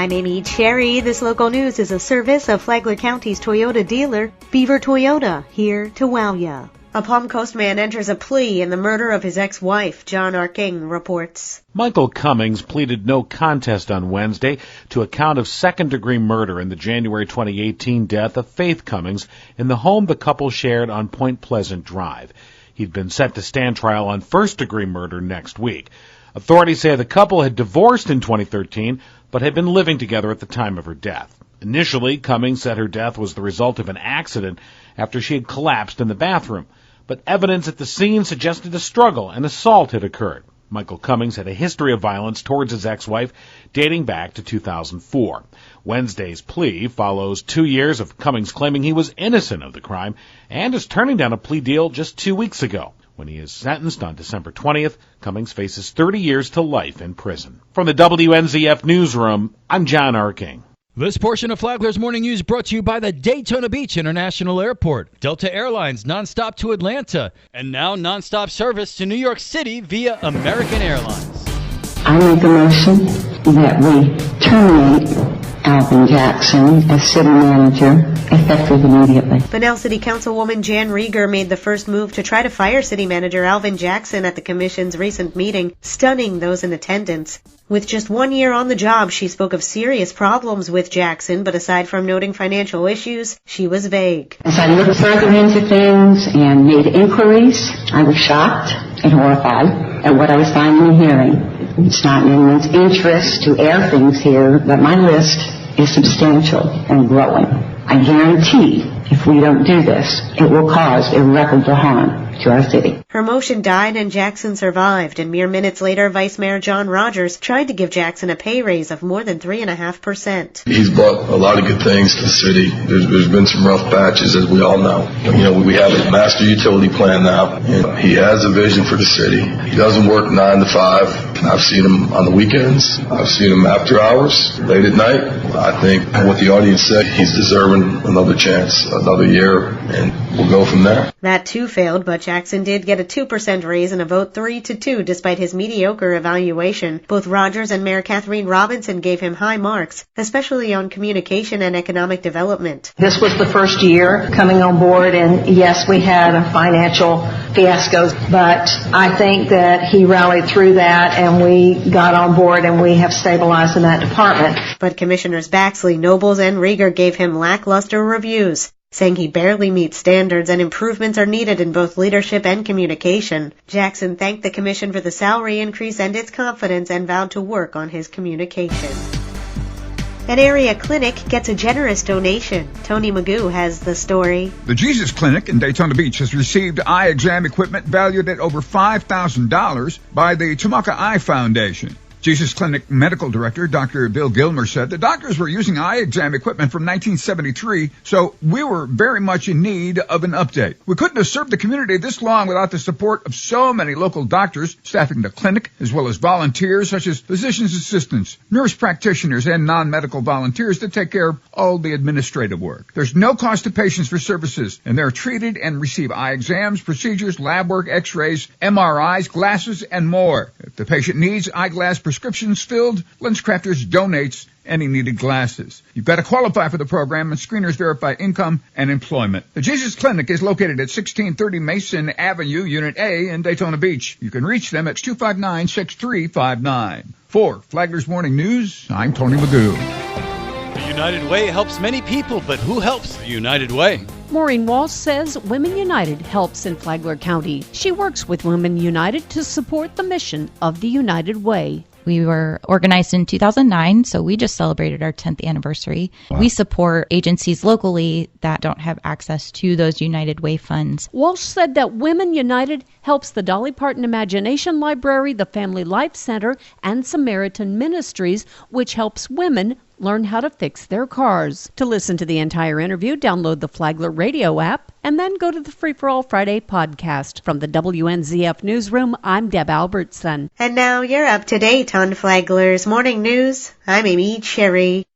I'm Amy Cherry. This local news is a service of Flagler County's Toyota dealer, Beaver Toyota, here to wow ya. A Palm Coast man enters a plea in the murder of his ex-wife, John R. King reports. Michael Cummings pleaded no contest on Wednesday to a count of second-degree murder in the January 2018 death of Faith Cummings in the home the couple shared on Point Pleasant Drive. He'd been set to stand trial on first-degree murder next week. Authorities say the couple had divorced in 2013, but had been living together at the time of her death. Initially, Cummings said her death was the result of an accident after she had collapsed in the bathroom, but evidence at the scene suggested a struggle and assault had occurred. Michael Cummings had a history of violence towards his ex-wife dating back to 2004. Wednesday's plea follows 2 years of Cummings claiming he was innocent of the crime and is turning down a plea deal just 2 weeks ago. When he is sentenced on December 20th, Cummings faces 30 years to life in prison. From the WNZF Newsroom, I'm John R. King. This portion of Flagler's Morning News brought to you by the Daytona Beach International Airport, Delta Airlines nonstop to Atlanta, and now nonstop service to New York City via American Airlines. I make a motion that we terminate Alvin Jackson as city manager, effective immediately. Bunnell City Councilwoman Jan Rieger made the first move to try to fire city manager Alvin Jackson at the commission's recent meeting, stunning those in attendance. With just 1 year on the job, she spoke of serious problems with Jackson, but aside from noting financial issues, she was vague. As I looked further into things and made inquiries, I was shocked and horrified at what I was finding and hearing. It's not in anyone's interest to air things here, but my list is substantial and growing. I guarantee if we don't do this, it will cause irreparable harm to our city. Her motion died and Jackson survived, and mere minutes later, Vice Mayor John Rogers tried to give Jackson a pay raise of more than 3.5%. He's brought a lot of good things to the city. There's been some rough patches, as we all know. We have a master utility plan now, and he has a vision for the city. He doesn't work 9 to 5. I've seen him on the weekends. I've seen him after hours, late at night. I think what the audience said, he's deserving another chance, another year, and we'll go from there. That too failed, but Jackson did get a 2% raise and a vote 3-2 despite his mediocre evaluation. Both Rogers and Mayor Kathleen Robinson gave him high marks, especially on communication and economic development. This was the first year coming on board, and yes, we had a financial fiasco, but I think that he rallied through that and we got on board and we have stabilized in that department. But Commissioners Baxley, Nobles, and Rieger gave him lackluster reviews, saying he barely meets standards and improvements are needed in both leadership and communication. Jackson thanked the commission for the salary increase and its confidence and vowed to work on his communication. An area clinic gets a generous donation. Tony Magoo has the story. The Jesus Clinic in Daytona Beach has received eye exam equipment valued at over $5,000 by the Tumaca Eye Foundation. Jesus Clinic Medical Director Dr. Bill Gilmer said the doctors were using eye exam equipment from 1973, so we were very much in need of an update. We couldn't have served the community this long without the support of so many local doctors staffing the clinic, as well as volunteers such as physician's assistants, nurse practitioners, and non-medical volunteers to take care of all the administrative work. There's no cost to patients for services, and they're treated and receive eye exams, procedures, lab work, x-rays, MRIs, glasses, and more. If the patient needs eyeglass prescriptions filled, LensCrafters donates any needed glasses. You've got to qualify for the program, and screeners verify income and employment. The Jesus Clinic is located at 1630 Mason Avenue, Unit A in Daytona Beach. You can reach them at 259-6359. For Flagler's Morning News, I'm Tony Magoo. The United Way helps many people, but who helps the United Way? Maureen Walsh says Women United helps in Flagler County. She works with Women United to support the mission of the United Way. We were organized in 2009, so we just celebrated our 10th anniversary. Wow. We support agencies locally that don't have access to those United Way funds. Walsh said that Women United helps the Dolly Parton Imagination Library, the Family Life Center, and Samaritan Ministries, which helps women learn how to fix their cars. To listen to the entire interview, download the Flagler radio app and then go to the Free for All Friday podcast. From the WNZF Newsroom, I'm Deb Albertson. And now you're up to date on Flagler's Morning News. I'm Amy Cherry.